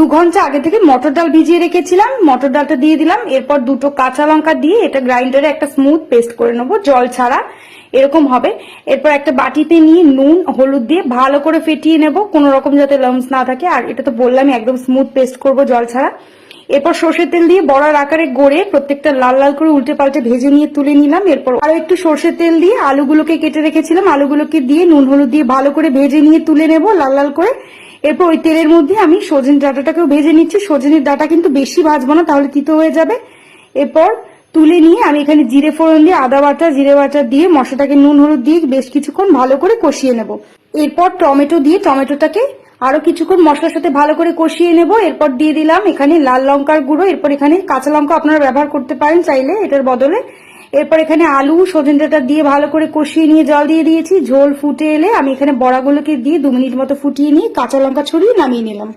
2 ঘন্টা আগে থেকে মটর ডাল ভিজিয়ে রেখেছিলাম, মটর ডালটা দিয়ে দিলাম। এরপর 2টো কাঁচা লঙ্কা দিয়ে এটা গ্রাইন্ডারে একটা স্মুথ পেস্ট করে নেবো, জল ছাড়া এরকম হবে। এরপর একটা বাটিতে নিয়ে নুন হলুদ দিয়ে ভালো করে ফেটিয়ে নেব, কোনো রকম যাতে লাম্পস না থাকে। আর এটা তো বললামই একদম স্মুথ পেস্ট করব জল ছাড়া। এরপর সর্ষের তেল দিয়ে বড়ার আকারে গড়ে প্রত্যেকটা লাল লাল করে উল্টে পাল্টে ভেজে নিয়ে তুলে নিলাম। এরপর আরো একটু সর্ষের তেল দিয়ে আলুগুলোকে কেটে রেখেছিলাম, আলুগুলোকে দিয়ে নুন হলুদ দিয়ে ভালো করে ভেজে নিয়ে তুলে নেব লাল লাল করে। এরপর ওই তেলের মধ্যে আমি সজনের ডাঁটাটাকেও ভেজে নিচ্ছি। সজনের ডাঁটা কিন্তু বেশি ভাজবো না, তাহলে তিতো হয়ে যাবে। এরপর তুলে নিয়ে আমি এখানে জিরে ফোড়ন দিয়ে আদা বাটা জিরে বাটা দিয়ে মশলাটাকে নুন হলুদ দিয়ে বেশ কিছুক্ষণ ভালো করে কষিয়ে নেব। এরপর টমেটো দিয়ে টমেটোটাকে আরো কিছুক্ষণ মশলার সাথে ভালো করে কষিয়ে নেব। এরপর দিয়ে দিলাম এখানে লাল লঙ্কার গুঁড়ো, এরপর এখানে কাঁচা লঙ্কা আপনারা ব্যবহার করতে পারেন চাইলে এটার বদলে। এরপর এখানে আলু সজনে ডাঁটা দিয়ে ভালো করে কষিয়ে নিয়ে জল দিয়ে দিয়েছি। ঝোল ফুটে এলে আমি এখানে বড়াগুলোকে দিয়ে 2 মিনিট মতো ফুটিয়ে নিয়ে কাঁচা লঙ্কা ছড়িয়ে নামিয়ে নিলাম।